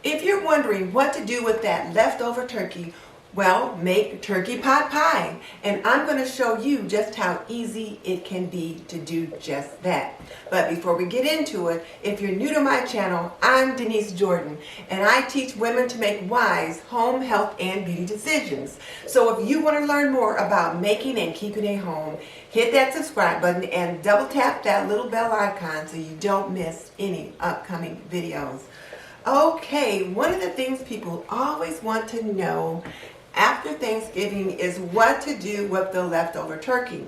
If you're wondering what to do with that leftover turkey, well, make turkey pot pie. And I'm going to show you just how easy it can be to do just that. But before we get into it, if you're new to my channel, I'm Denise Jordan, and I teach women to make wise home, health, and beauty decisions. So if you want to learn more about making and keeping a home, hit that subscribe button and double tap that little bell icon so you don't miss any upcoming videos. Okay, one of the things people always want to know after Thanksgiving is what to do with the leftover turkey.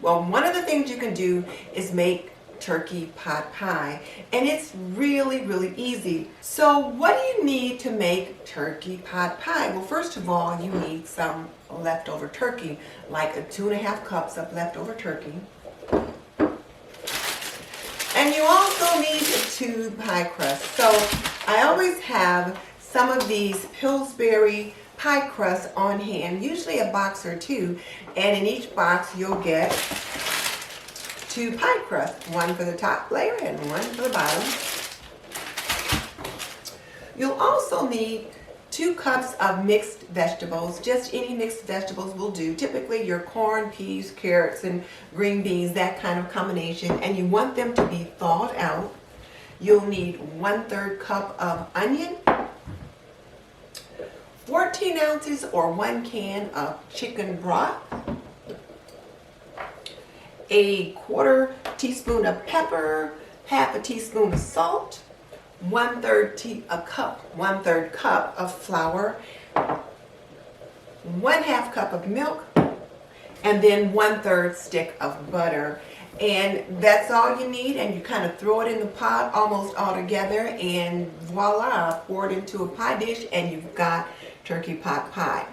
Well, one of the things you can do is make turkey pot pie, and it's really easy. So what do you need to make turkey pot pie? Well, first of all, you need some leftover turkey, like 2.5 cups of leftover turkey. And you also need 2 pie crusts. So I always have some of these Pillsbury pie crusts on hand, usually a box or 2, and in each box you'll get 2 pie crusts, one for the top layer and one for the bottom. You'll also need 2 cups of mixed vegetables. Just any mixed vegetables will do. Typically your corn, peas, carrots, and green beans, that kind of combination, and you want them to be thawed out. You'll need 1/3 cup of onion, 14 ounces or 1 can of chicken broth, a 1/4 teaspoon of pepper, 1/2 teaspoon of salt, 1/3 cup of flour, 1/2 cup of milk, and then 1/3 stick of butter. And that's all you need, and you kind of throw it in the pot almost all together, and voila, pour it into a pie dish and you've got turkey pot pie.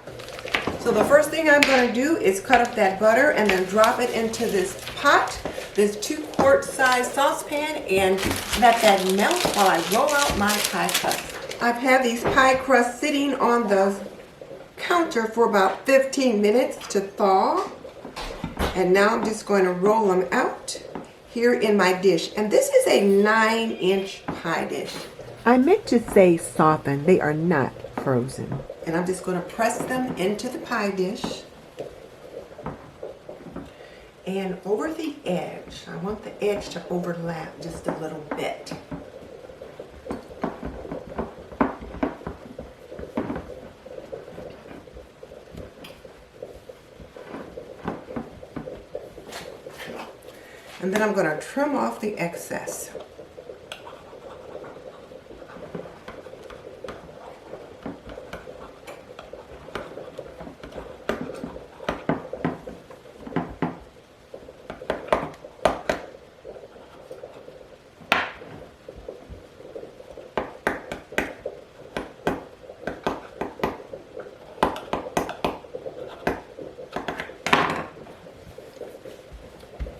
So the first thing I'm going to do is cut up that butter and then drop it into this pot, this 2-quart size saucepan, and let that melt while I roll out my pie crust. I've had these pie crusts sitting on the counter for about 15 minutes to thaw. And now I'm just going to roll them out here in my dish. And this is a 9-inch pie dish. I meant to say softened. They are not frozen. And I'm just going to press them into the pie dish. And over the edge, I want the edge to overlap just a little bit. And then I'm going to trim off the excess.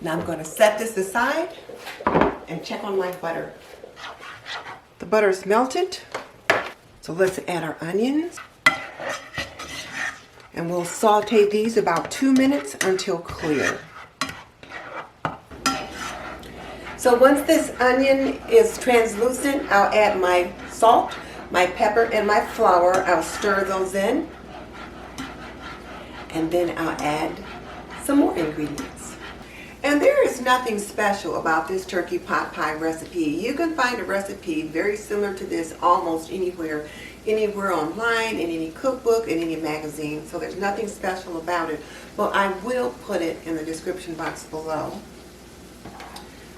Now I'm going to set this aside and check on my butter. The butter's melted, so let's add our onions. And we'll saute these about 2 minutes until clear. So once this onion is translucent, I'll add my salt, my pepper, and my flour. I'll stir those in. And then I'll add some more ingredients. And there is nothing special about this turkey pot pie recipe. You can find a recipe very similar to this almost anywhere online, in any cookbook, in any magazine. So there's nothing special about it. But I will put it in the description box below.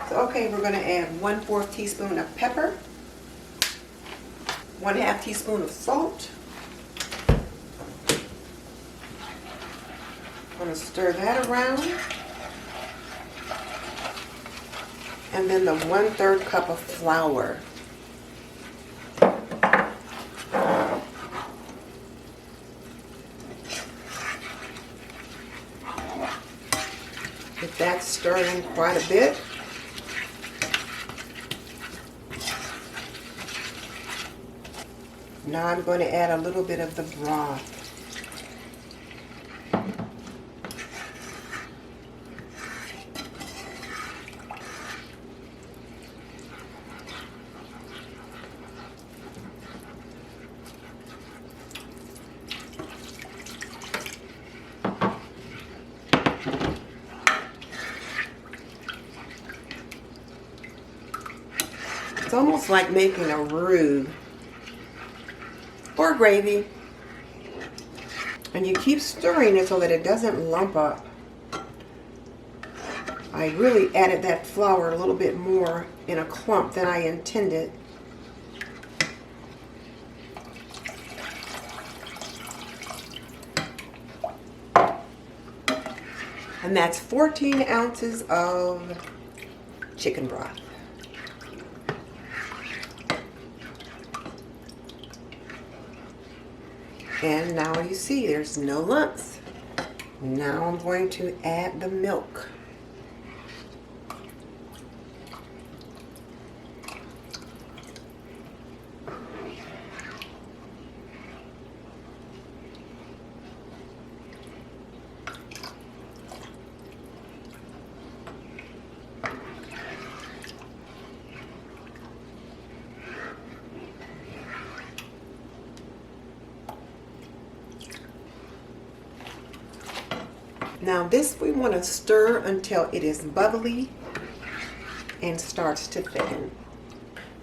So okay, we're going to add 1/4 teaspoon of pepper, 1/2 teaspoon of salt. I'm going to stir that around. And then the 1/3 cup of flour. Get that stirring quite a bit. Now I'm going to add a little bit of the broth. almost like making a roux or gravy. And you keep stirring it so that it doesn't lump up. I really added that flour a little bit more in a clump than I intended. And that's 14 ounces of chicken broth. And now you see there's no lumps. Now I'm going to add the milk. Now this we want to stir until it is bubbly and starts to thicken.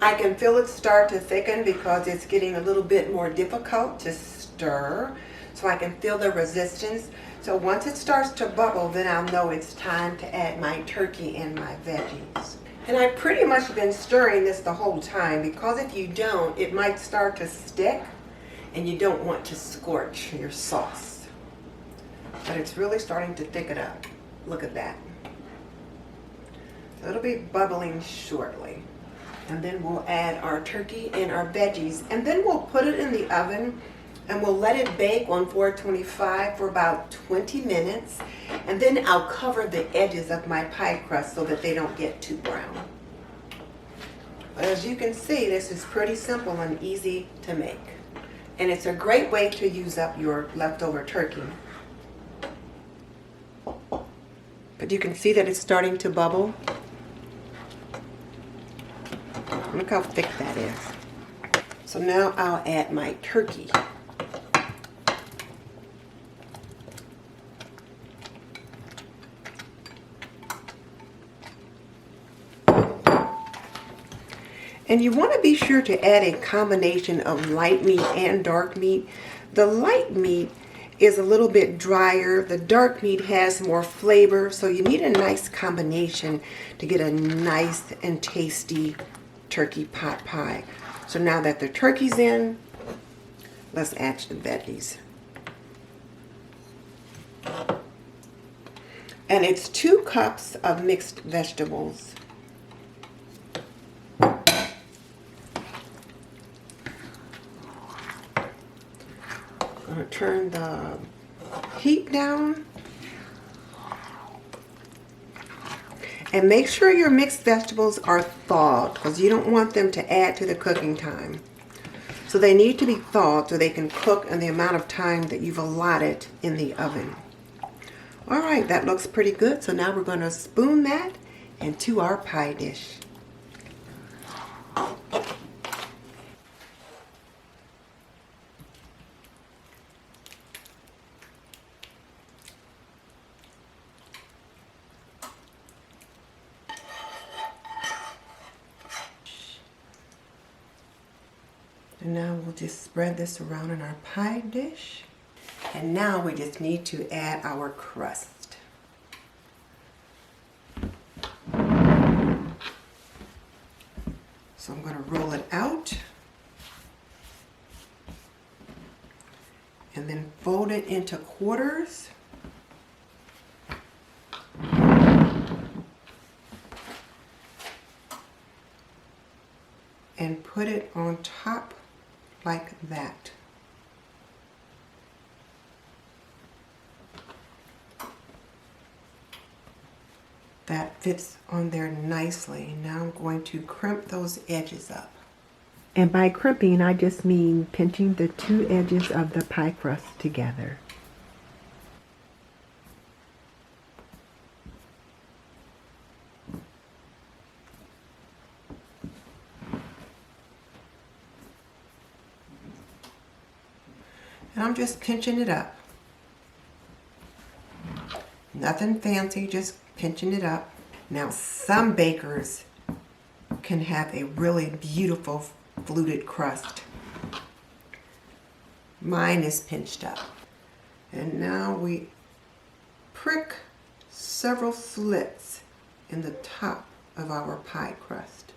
I can feel it start to thicken because it's getting a little bit more difficult to stir. So I can feel the resistance. So once it starts to bubble, then I'll know it's time to add my turkey and my veggies. And I've pretty much been stirring this the whole time, because if you don't, it might start to stick and you don't want to scorch your sauce. But it's really starting to thicken up. Look at that. So it'll be bubbling shortly. And then we'll add our turkey and our veggies. And then we'll put it in the oven and we'll let it bake on 425 for about 20 minutes. And then I'll cover the edges of my pie crust so that they don't get too brown. But as you can see, this is pretty simple and easy to make. And it's a great way to use up your leftover turkey. But you can see that it's starting to bubble. Look how thick that is. So now I'll add my turkey. And you want to be sure to add a combination of light meat and dark meat. The light meat is a little bit drier. The dark meat has more flavor, so you need a nice combination to get a nice and tasty turkey pot pie. So now that the turkey's in, let's add the veggies. And it's 2 cups of mixed vegetables. I'm going to turn the heat down. And make sure your mixed vegetables are thawed, because you don't want them to add to the cooking time. So they need to be thawed so they can cook in the amount of time that you've allotted in the oven. Alright, that looks pretty good. So now we're going to spoon that into our pie dish. And now we'll just spread this around in our pie dish. And now we just need to add our crust. So I'm going to roll it out. And then fold it into quarters. And put it on top like that. That fits on there nicely. Now I'm going to crimp those edges up. And by crimping, I just mean pinching the 2 edges of the pie crust together. And I'm just pinching it up. Nothing fancy, just pinching it up. Now some bakers can have a really beautiful fluted crust. Mine is pinched up. And now we prick several slits in the top of our pie crust.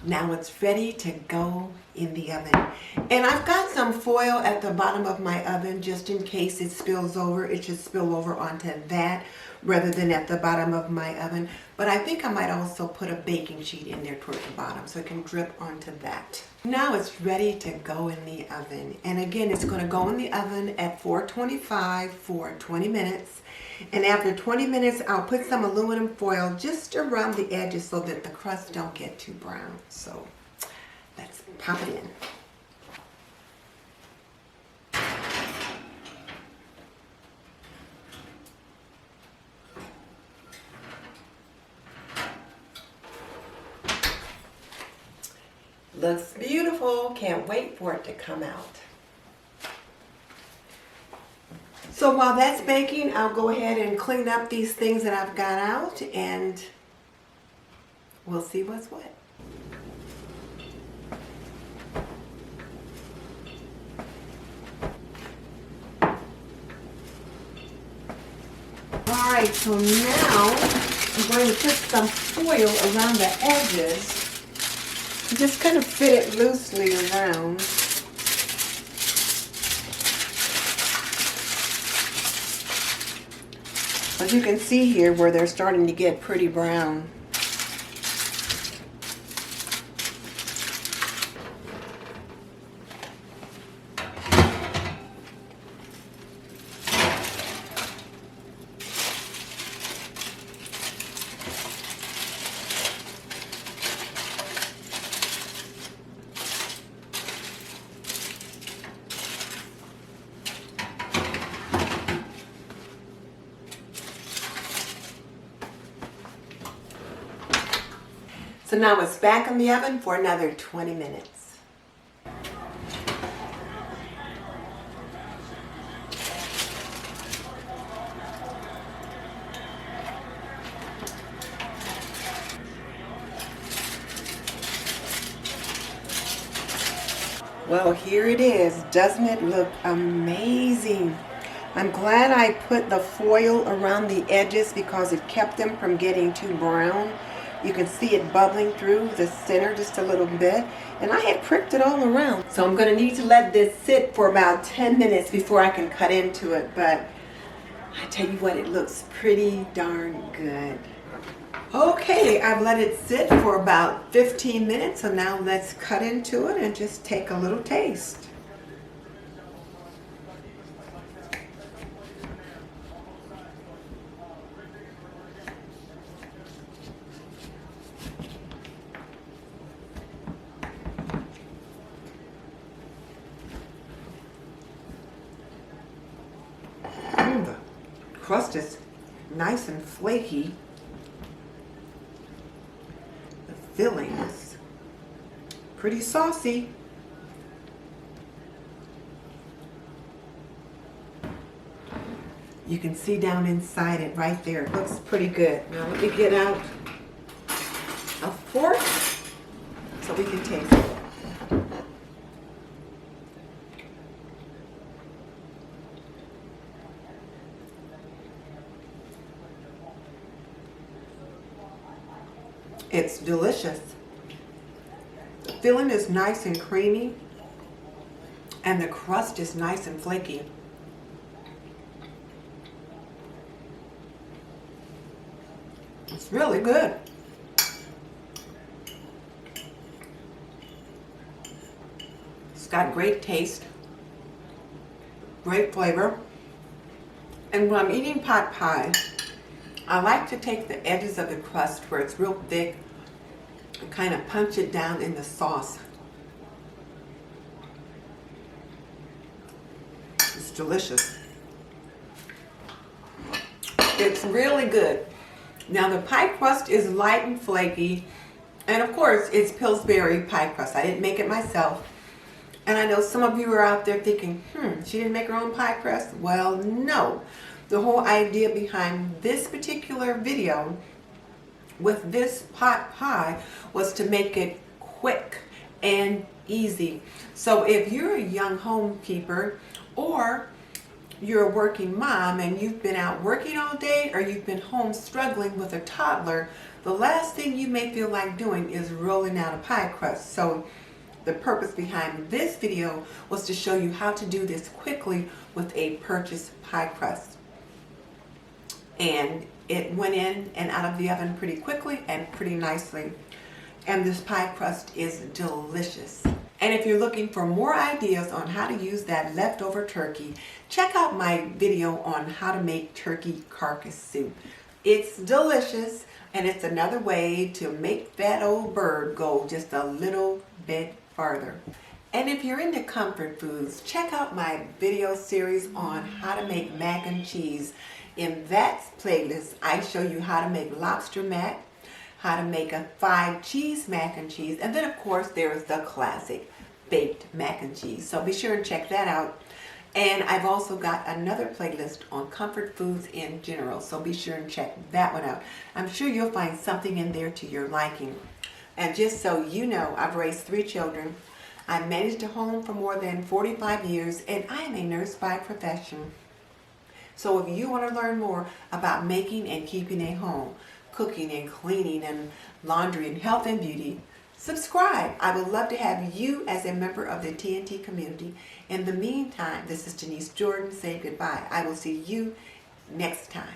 Now it's ready to go in the oven. And I've got some foil at the bottom of my oven just in case it spills over. It should spill over onto that rather than at the bottom of my oven. But I think I might also put a baking sheet in there toward the bottom so it can drip onto that. Now it's ready to go in the oven. And again, it's going to go in the oven at 425 for 20 minutes. And after 20 minutes, I'll put some aluminum foil just around the edges so that the crust don't get too brown. So let's pop it in. Looks beautiful. Can't wait for it to come out. So while that's baking, I'll go ahead and clean up these things that I've got out and we'll see what's what. Alright, so now I'm going to put some foil around the edges. Just kind of fit it loosely around. As you can see here where they're starting to get pretty brown. So now it's back in the oven for another 20 minutes. Well, here it is. Doesn't it look amazing? I'm glad I put the foil around the edges because it kept them from getting too brown. You can see it bubbling through the center just a little bit. And I had pricked it all around. So I'm going to need to let this sit for about 10 minutes before I can cut into it. But I tell you what, it looks pretty darn good. Okay, I've let it sit for about 15 minutes. So now let's cut into it and just take a little taste. The crust is nice and flaky. The filling is pretty saucy. You can see down inside it right there. It looks pretty good. Now let me get out a fork so we can taste it. It's delicious. The filling is nice and creamy, and the crust is nice and flaky. It's really good. It's got great taste, great flavor. And when I'm eating pot pie, I like to take the edges of the crust where it's real thick and kind of punch it down in the sauce. It's delicious. It's really good. Now the pie crust is light and flaky, and of course it's Pillsbury pie crust. I didn't make it myself. And I know some of you are out there thinking, she didn't make her own pie crust? Well, no. The whole idea behind this particular video with this pot pie was to make it quick and easy. So if you're a young homekeeper, or you're a working mom and you've been out working all day, or you've been home struggling with a toddler, the last thing you may feel like doing is rolling out a pie crust. So the purpose behind this video was to show you how to do this quickly with a purchased pie crust. And it went in and out of the oven pretty quickly and pretty nicely. And this pie crust is delicious. And if you're looking for more ideas on how to use that leftover turkey, check out my video on how to make turkey carcass soup. It's delicious, and it's another way to make that old bird go just a little bit farther. And if you're into comfort foods, check out my video series on how to make mac and cheese. In that playlist, I show you how to make lobster mac, how to make a 5-cheese mac and cheese, and then of course there's the classic baked mac and cheese. So be sure and check that out. And I've also got another playlist on comfort foods in general, so be sure and check that one out. I'm sure you'll find something in there to your liking. And just so you know, I've raised 3 children. I've managed a home for more than 45 years, and I am a nurse by profession. So if you want to learn more about making and keeping a home, cooking and cleaning and laundry and health and beauty, subscribe. I would love to have you as a member of the TNT community. In the meantime, this is Denise Jordan saying goodbye. I will see you next time.